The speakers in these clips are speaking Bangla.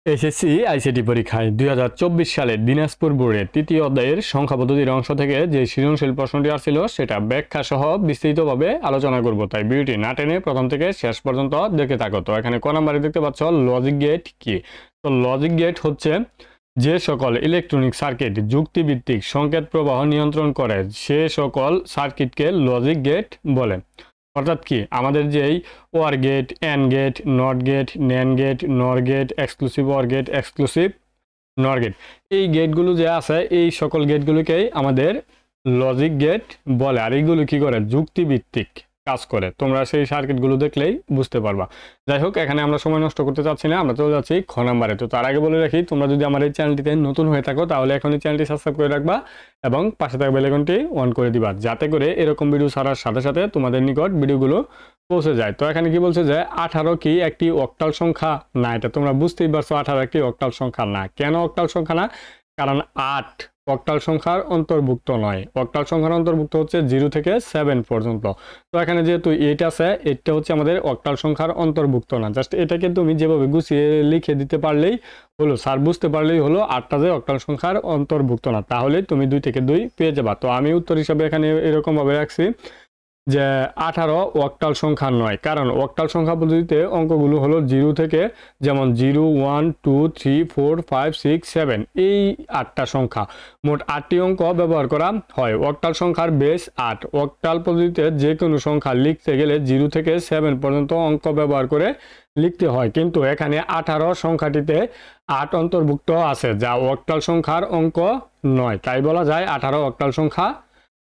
এসএসসি আইসিটি পরীক্ষায় 2024 সালের দিনাজপুর বোর্ডের তৃতীয় অধ্যায়ের সংখ্যা পদ্ধতির অংশ থেকে যে সৃজনশীল প্রশ্নটি আসছিল সেটা ব্যাখ্যা সহ বিস্তারিতভাবে আলোচনা করব। তাই ভিডিওটি না টেনে প্রথম থেকে শেষ পর্যন্ত দেখতে থাকো। তো এখানে ক নাম্বারে দেখতে পাচ্ছ লজিক গেট কি। তো লজিক গেট হচ্ছে যে সকল ইলেকট্রনিক সার্কিট যুক্তিভিত্তিক সংকেত প্রবাহ নিয়ন্ত্রণ করে সে সকল সার্কিটকে লজিক গেট বলে। অর্থাৎ কি আমাদের যেই OR gate, AND gate, NOT gate, NAND gate, NOR gate, exclusive OR gate, exclusive NOR gate, এই গেটগুলো যে আছে এই সকল গেটগুলোকেই আমাদের লজিক গেট বলে। আর এইগুলো কি করে? যুক্তিভিত্তিক কাজ করে। তোমরা সেই সার্কিটগুলো দেখলেই বুঝতে পারবা। যাই হোক, এখানে আমরা সময় নষ্ট করতে চাচ্ছি না, আমরা চলে যাচ্ছি খ নাম্বারে। তো তার আগে বলে রাখি, তোমরা যদি আমার এই চ্যানেলটিতে নতুন হয়ে থাকো তাহলে এখনই চ্যানেলটি সাবস্ক্রাইব করে রাখবা এবং পাশে থাকা বেল আইকনটি অন করে দিবা, যাতে করে এরকম ভিডিও ছাড়ার সাথে সাথে তোমাদের নিকট ভিডিওগুলো পৌঁছে যায়। তো এখানে কি বলছে যে 18 কি একটি অক্টাল সংখ্যা না? এটা তোমরা বুঝতেই পারছো 18 একটি অক্টাল সংখ্যা না। কেন অক্টাল সংখ্যা না? কারণ 8 অক্টাল সংখ্যার অন্তর্ভুক্ত নয়। অক্টাল সংখ্যার অন্তর্ভুক্ত হচ্ছে 0 থেকে 7 পর্যন্ত। তো এখানে যেহেতু 8 আছে, এটা হচ্ছে আমাদের অক্টাল সংখ্যার অন্তর্ভুক্ত না। জাস্ট এটাকে তুমি যেভাবে গুছিয়ে লিখে দিতে পারলেই হলো, স্যার বুঝতে পারলেই হলো 8টা যে অক্টাল সংখ্যার অন্তর্ভুক্ত না, তাহলে তুমি 2 থেকে 2 পেয়ে যাবা। তো আমি উত্তর হিসাবে এখানে এরকমভাবে রাখছি যে 18 অক্টাল সংখ্যা নয়, কারণ অক্টাল সংখ্যা পদ্ধতিতে অঙ্কগুলো হলো 0 থেকে, যেমন 0, 1, 2, 3, 4, 5, 6, 7, এই 8টা সংখ্যা, মোট 8টি অঙ্ক ব্যবহার করা হয়। অক্টাল সংখ্যার বেস 8। অক্টাল পদ্ধতিতে যে কোনো সংখ্যা লিখতে গেলে 0 থেকে 7 পর্যন্ত অঙ্ক ব্যবহার করে লিখতে হয়, কিন্তু এখানে 18 সংখ্যাটিতে 8 অন্তর্ভুক্ত আছে, যা অক্টাল সংখ্যার অঙ্ক নয়। তাই বলা যায় 18 অক্টাল সংখ্যা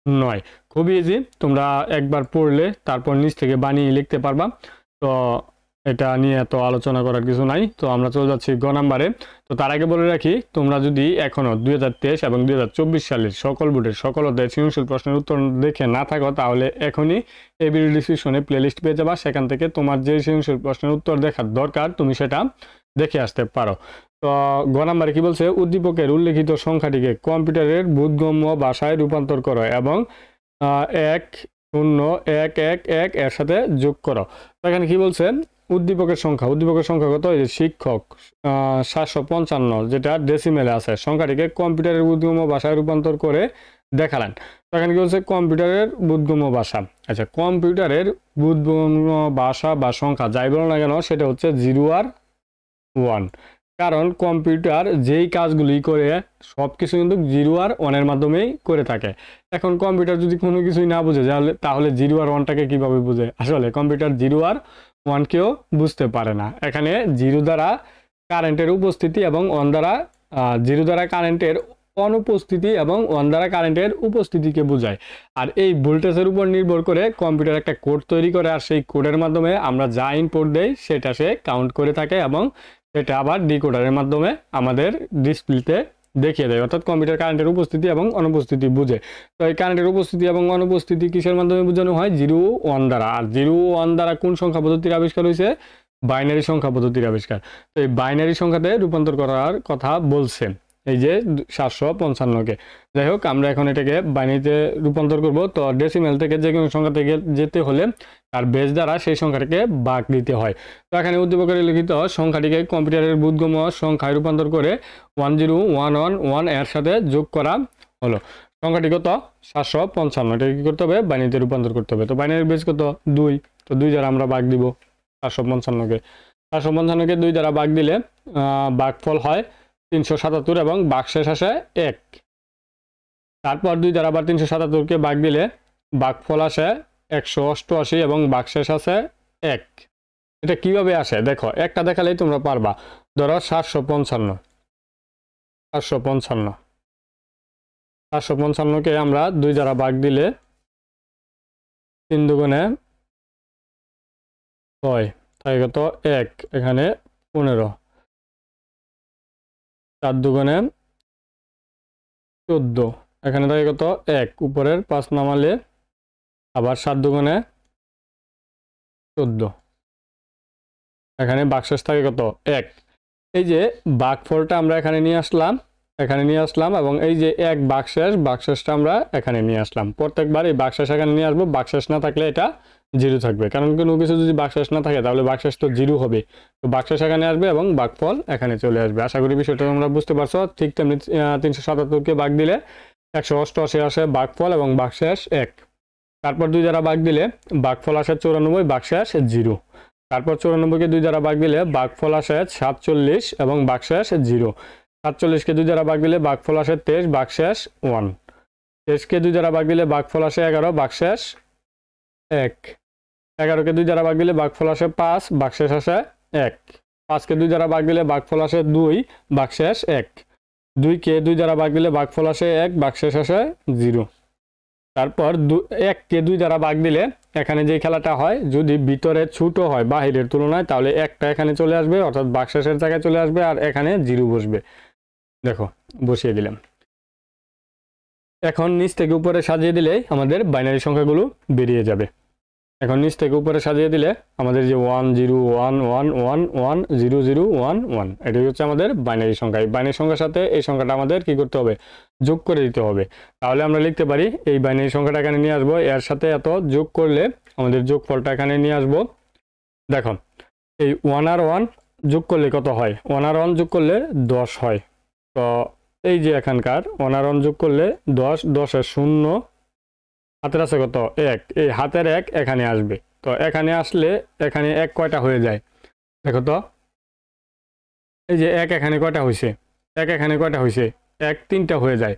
নয়। খুবই ইজি, তোমরা একবার পড়লে তারপর নিচ থেকে বানিয়ে লিখতে পারবা। তো এটা নিয়ে এত আলোচনা করার কিছু নাই। তো আমরা চলে যাচ্ছি গ নাম্বারে। তো তার আগে বলে রাখি, তোমরা যদি এখনো 2023 এবং 2024 সালের সকল বোর্ডের সকল অধ্যায়ের সৃজনশীল প্রশ্নের উত্তর দেখে না থাকো, তাহলে এখনই এই ভিডিও ডিসক্রিপশনে প্লেলিস্ট পেয়ে যাবা। সেখান থেকে তোমার যে সৃজনশীল প্রশ্নের উত্তর দেখার দরকার তুমি সেটা দেখে আসতে পারো। তো গ নাম্বারে কি বলছে? উদ্দীপকের উল্লেখিত সংখ্যাটিকে কম্পিউটারের বোধগম্য ভাষায় রূপান্তর করো এবং 10111 এর সাথে যোগ করো। এখানে কি বলছে? উদ্দীপকের সংখ্যা কত? শিক্ষক 755, যেটা ডেসিমেলে আছে, সংখ্যাটিকে কম্পিউটারের বোধগম্য ভাষায় রূপান্তর করে দেখালেন। এখানে কি বলছে? কম্পিউটারের বোধগম্য ভাষা। আচ্ছা, কম্পিউটারের বোধগম্য ভাষা বা সংখ্যা যাই বলো না কেন, সেটা হচ্ছে 0 আর 1। কারণ কম্পিউটার যেই কাজগুলি করে সব কিছু কিন্তু 0 আর 1 এর মাধ্যমেই করে থাকে। এখন কম্পিউটার যদি কোনো কিছুই না বুঝে তাহলে 0 আর 1টাকে কিভাবে বুঝে? আসলে কম্পিউটার 0 আর 1কেও বুঝতে পারে না। এখানে 0 দ্বারা কারেন্টের উপস্থিতি এবং 1 দ্বারা 0 দ্বারা কারেন্টের অনুপস্থিতি এবং 1 দ্বারা কারেন্টের উপস্থিতিকে বোঝায়। আর এই ভোল্টেজের উপর নির্ভর করে কম্পিউটার একটা কোড তৈরি করে, আর সেই কোডের মাধ্যমে আমরা যা ইনপুট দেই সেটা সে কাউন্ট করে থাকে এবং সেটা আবার ডিকোডারের মাধ্যমে আমাদের ডিসপ্লেতে দেখিয়ে দেয়। অর্থাৎ কম্পিউটার কারেন্টের উপস্থিতি এবং অনুপস্থিতি বুঝে। তো এই কারেন্টের উপস্থিতি এবং অনুপস্থিতি কিসের মাধ্যমে বোঝানো হয়? 0, 1 দ্বারা। আর 0, 1 দ্বারা কোন সংখ্যা পদ্ধতির আবিষ্কার হয়েছে? বাইনারি সংখ্যা পদ্ধতির আবিষ্কার। তো এই বাইনারি সংখ্যাতে রূপান্তর করার কথা বলছে এই যে 755-কে। যাই হোক, আমরা এখন এটাকে বাইনারিতে রূপান্তর করব। তো ডেসিমেল থেকে যে কোনো সংখ্যা থেকে যেতে হলে তার বেস দ্বারা সেই সংখ্যাটিকে ভাগ দিতে হয়। তো এখানে উদ্দীপকের লিখিত সংখ্যাটিকে কম্পিউটারের বোধগম্য সংখ্যায় রূপান্তর করে 10111 এর সাথে যোগ করা হলো। সংখ্যাটি কত? 755। এটাকে কি করতে হবে? বাইনারিতে রূপান্তর করতে হবে। তো বাইনারির বেস কত? 2। তো 2 দ্বারা আমরা ভাগ দিব 755-কে। 755-কে 2 দ্বারা ভাগ দিলে ভাগফল হয় 377 এবং ভাগশেষ আসে 1। তারপর 2 দ্বারা আবার 377-কে ভাগ দিলে ভাগফল আসে 188 এবং ভাগশেষ আসে 1। এটা কিভাবে আসে দেখো, একটা দেখালেই তোমরা পারবা। ধরো 755কে আমরা 2 দ্বারা ভাগ দিলে 3 দুগুণে 6, তাই কত? 1। এখানে 15, 4 দুগুণে 14, এখানে থাকে কত? 1। উপরের 5 নামালে আবার 7 দুগুণে 14, এখানে ভাগশেষ থাকে কত? 1। এই যে ভাগফলটা আমরা এখানে নিয়ে আসলাম, এখানে নিয়ে আসলাম এবং এই যে এক বাকশেষটা আমরা এখানে নিয়ে আসলাম। প্রত্যেকবার এই বাকশেষ এখানে নিয়ে আসবো, বাকশেষ না থাকলে এটা জিরো থাকবে, কারণ কোনো কিছু যদি বাকশেষ না থাকে তাহলে বাকশেষ তো জিরো হবে। তো বাকশেষ এখানে আসবে এবং ভাগফল এখানে চলে আসবে। আশা করি বিষয়টা তোমরা বুঝতে পারছো। ঠিক তেমনি 377কে ভাগ দিলে 188 আসে ভাগফল এবং বাকশেষ 1। তারপর 2 দ্বারা ভাগ দিলে ভাগফল আসে 94, বাকশেষ 0। তারপর 94কে 2 দ্বারা ভাগ দিলে ভাগফল আসে 47 এবং বাকশেষ 0। 47কে 2 দ্বারা ভাগ দিলে ভাগফল আসে 23, বাকশেষ 1। 23কে 2 দ্বারা ভাগ দিলে ভাগফল আসে 11, বাকশেষ 1। 11কে 2 দ্বারা ভাগ দিলে ভাগফল আসে 5, বাকশেষ আসে 1। 5কে 2 দ্বারা ভাগ দিলে ভাগফল আসে 2, বাকশেষ 1। 2কে 2 দ্বারা ভাগ দিলে ভাগফল আসে 1, বাকশেষ আসে 0। তারপর 1কে 2 দ্বারা ভাগ দিলে এখানে যে খেলাটা হয়, যদি ভিতরে ছোট হয় বাহিরের তুলনায় তাহলে একটা এখানে চলে আসবে, অর্থাৎ বাকশেষের জায়গায় চলে আসবে, আর এখানে 0 বসবে। দেখো বসিয়ে দিলাম। এখন নিচ থেকে উপরে সাজিয়ে দিলেই আমাদের বাইনারি সংখ্যাগুলো বেরিয়ে যাবে। এখন নিচ থেকে উপরে সাজিয়ে দিলে আমাদের যে 1 0 1 1 1 1 0 0 1 1, এটাই হচ্ছে আমাদের বাইনারি সংখ্যা। এই বাইনারি সংখ্যার সাথে এই সংখ্যাটা আমাদের কি করতে হবে, যোগ করে দিতে হবে। তাহলে আমরা লিখতে পারি এই বাইনারি সংখ্যাটা এখানে নিয়ে আসবো, এর সাথে এত যোগ করলে আমাদের যোগফলটা এখানে নিয়ে আসবো। দেখো এই 1 আর 1 যোগ করলে কত হয়, 1 আর 1 যোগ করলে 10 হয়। তো এই যে এখানকার 1 আর 1 যোগ করলে 10, 10-এর 0, হাতের আছে কত 1, এই হাতের 1 এখানে আসবে। তো এখানে আসলে এখানে 1 কয়টা হয়ে যায়, দেখো তো এই যে 1 এখানে কয়টা হয়েছে, 1 এখানে কয়টা হয়েছে, 1 3টা হয়ে যায়।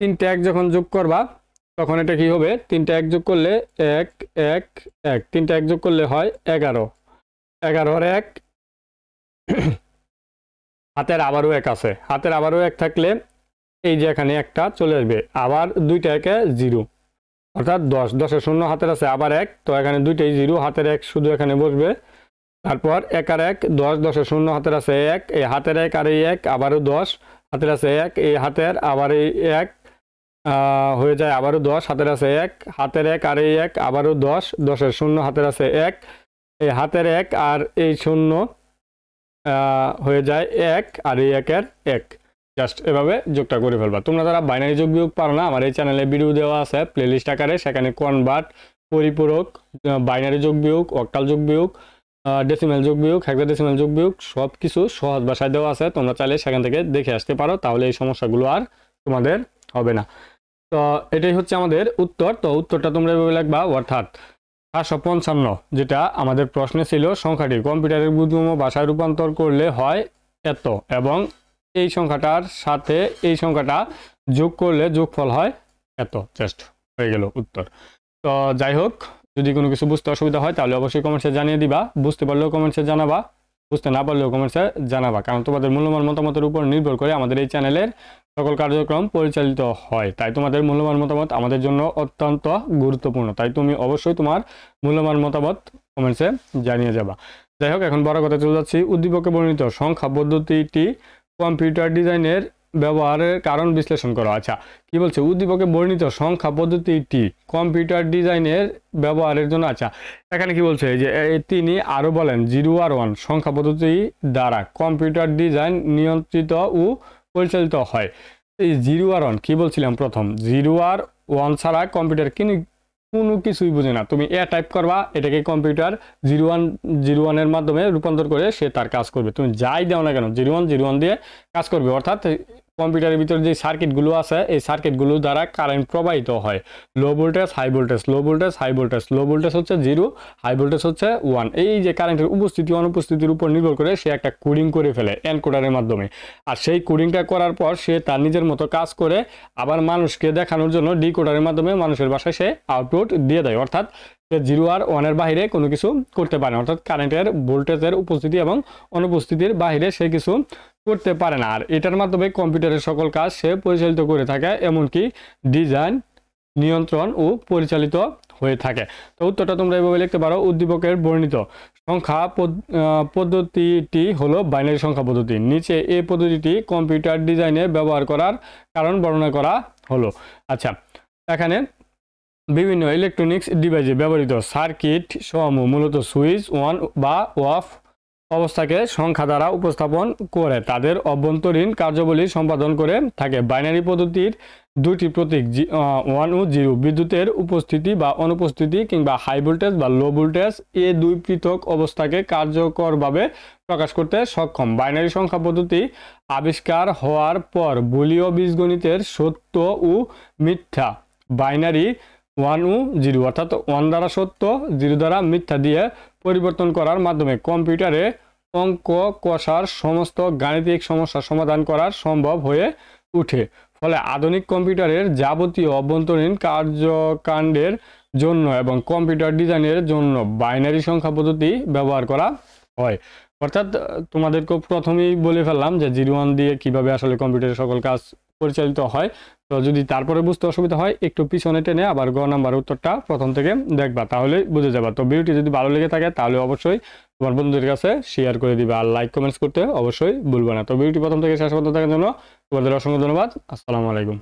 3টা 1 যখন যোগ করবা তখন এটা কি হবে, 3টা 1 যোগ করলে 1 1 1, 3টা 1 যোগ করলে হয় 11। 11-এর 1 হাতের আবারও 1 আছে, হাতের আবারও 1 থাকলে এই যে এখানে একটা চলে আসবে, আবার 2টা 1-এ 0, অর্থাৎ 10, 10-এর 0 হাতের আছে আবার 1, তো এখানে দুইটাই 0, হাতের 1 শুধু এখানে বসবে। তারপর 1 আর 1 10, 10-এর 0 হাতের আছে 1, এই হাতের 1 আর এই 1 আবারও 10, হাতের আছে 1, এই হাতের আবার এই 1 হয়ে যায় আবারও 10, হাতের আছে 1, হাতের 1 আর এই 1 আবারও 10, 10-এর 0 হাতের আছে 1, এই হাতের 1 আর এই 0 হয়ে যায় 1 আর এই 1-এর 1। জাস্ট এভাবে যোগটা করে ফেলবা। তোমরা যারা বাইনারি যোগ বিয়োগ পারো না, আমার এই চ্যানেলে ভিডিও দেওয়া আছে প্লেলিস্ট আকারে, সেখানে কনভার্ট, পরিপূরক, বাইনারি যোগ বিয়োগ, অক্টাল যোগ বিয়োগ, ডেসিমেল যোগ বিয়োগ, হেক্সাডেসিমেল যোগ বিয়োগ সব কিছু সহজ ভাষায় দেওয়া আছে। তোমরা চাইলে সেখান থেকে দেখে আসতে পারো, তাহলে এই সমস্যাগুলো আর তোমাদের হবে না। তো এটাই হচ্ছে আমাদের উত্তর। তো উত্তরটা তোমরা এভাবে লিখবা, অর্থাৎ 755, যেটা আমাদের প্রশ্নে ছিল, সংখ্যাটি কম্পিউটারের বুদ্ধিমত্তা ভাষায় রূপান্তর করলে হয় এত, এবং এই সংখ্যাটার সাথে এই সংখ্যাটা যোগ করলে যোগফল হয় এত। জাস্ট হয়ে গেল উত্তর। তো যাই হোক, যদি কোনো কিছু বুঝতে অসুবিধা হয় তাহলে অবশ্যই কমেন্টসে জানিয়ে দিবা, বুঝতে পারলেও কমেন্টসে জানাবা, বুঝতে না পারলেও কমেন্টসে জানাবা, কারণ তোমাদের মূল্যবান মতামতের উপর নির্ভর করে আমাদের এই চ্যানেলের সকল কার্যক্রম পরিচালিত হয়। তাই তোমাদের মূল্যবান মতামত আমাদের জন্য অত্যন্ত গুরুত্বপূর্ণ, তাই তুমি অবশ্যই তোমার মূল্যবান মতামত কমেন্টসে জানিয়ে যাবা। যাই হোক, এখন বড় কথা চলে যাচ্ছি, উদ্দীপকে বর্ণিত সংখ্যা পদ্ধতিটি কম্পিউটার ডিজাইনের ব্যবহারের কারণ বিশ্লেষণ করো। আচ্ছা, কি বলছে, উদ্দীপকে বর্ণিত সংখ্যা পদ্ধতিটি কম্পিউটার ডিজাইনের ব্যবহারের জন্য। আচ্ছা, এখানে কি বলছে যে তিনি আরো বলেন 0 আর 1 সংখ্যা পদ্ধতি দ্বারা কম্পিউটার ডিজাইন নিয়ন্ত্রিত ও পরিচালিত হয়। এই 0 আর 1 কি বলছিলাম, প্রথম 0 আর 1 ছাড়া কম্পিউটার কোনো কিছুই বুঝে না। তুমি টাইপ করবা, এটাকে কম্পিউটার 01 এর মাধ্যমে রূপান্তর করে সে তার কাজ করবে। তুমি যাই দাও না কেন 01 দিয়ে কাজ করবে। অর্থাৎ কম্পিউটারের ভিতরে যে সার্কিটগুলো আছে, এই সার্কিটগুলো দ্বারা কারেন্ট প্রবাহিত হয়, low voltage high voltage, low voltage high voltage. Low voltage হচ্ছে 0, হাই ভোল্টেজ হচ্ছে 1। এই যে কারেন্টের উপস্থিতি অনুপস্থিতির উপর নির্ভর করে সে একটা কোডিং করে ফেলে এনকোডারের মাধ্যমে, আর সেই কোডিংটা করার পর সে তার নিজের মতো কাজ করে আবার মানুষকে দেখানোর জন্য ডিকোডারের মাধ্যমে মানুষের বাসায় সে আউটপুট দিয়ে দেয়। অর্থাৎ 0 আর 1 এর বাইরে কোনো কিছু করতে পারে না, অর্থাৎ কারেন্টের ভোল্টেজের উপস্থিতি এবং অনুপস্থিতির বাইরে সে কিছু করতে পারে না। আর এটার মাধ্যমে কম্পিউটারের সকল কাজ সে পরিচালিত করে থাকে, এমনকি ডিজাইন, নিয়ন্ত্রণ ও পরিচালিত হয়ে থাকে। তো উত্তরটা তোমরা এভাবে লিখতে পারো, উদ্দীপকের বর্ণিত সংখ্যা পদ্ধতিটি হলো বাইনারি সংখ্যা পদ্ধতি। নিচে এই পদ্ধতিটি কম্পিউটার ডিজাইনে ব্যবহার করার কারণ বর্ণনা করা হলো। আচ্ছা, এখানে বিভিন্ন ইলেকট্রনিক্স ডিভাইসে ব্যবহৃত সার্কিট সমূহ মূলত সুইচ অন বা অফ অবস্থাকে সংখ্যা দ্বারা উপস্থাপন করে তাদের অভ্যন্তরীণ কার্যাবলী সম্পাদন করে থাকে। বাইনারি পদ্ধতির দুটি প্রতীক 1 ও 0 বিদ্যুতের উপস্থিতি বা অনুপস্থিতি কিংবা হাই ভোল্টেজ বা লো ভোল্টেজ এ দুই পৃথক অবস্থাকে কার্যকরভাবে প্রকাশ করতে সক্ষম। বাইনারি সংখ্যা পদ্ধতি আবিষ্কার হওয়ার পর বুলীয় বীজগণিতের সত্য ও মিথ্যা বাইনারি 1 ও 0 অর্থাৎ 1 দ্বারা সত্য 0 দ্বারা মিথ্যা দিয়ে পরিবর্তন করার মাধ্যমে কম্পিউটারে অঙ্ক কষার সমস্ত গাণিতিক সমস্যার সমাধান করা সম্ভব হয়ে ওঠে। ফলে আধুনিক কম্পিউটারের যাবতীয় অভ্যন্তরীণ কার্যকাণ্ডের জন্য এবং কম্পিউটার ডিজাইনের জন্য বাইনারি সংখ্যা পদ্ধতি ব্যবহার করা হয়। অর্থাৎ তোমাদেরকে প্রথমেই বলে ফেললাম যে 01 দিয়ে কিভাবে আসলে কম্পিউটারের সকল কাজ পরিচালিত হয়। তো যদি তারপরে বুঝতে অসুবিধা হয় একটু পিছনে টেনে আবার গ নাম্বার উত্তরটা প্রথম থেকে দেখবা, তাহলে বুঝে যাবা। তো ভিডিওটি যদি ভালো লেগে থাকে তাহলে অবশ্যই তোমার বন্ধুদের কাছে শেয়ার করে দিবা আর লাইক কমেন্টস করতে অবশ্যই ভুলবা না। তো ভিডিওটি প্রথম থেকে শেষ পর্যন্ত দেখার জন্য তোমাদের অসংখ্য ধন্যবাদ। আসসালামু আলাইকুম।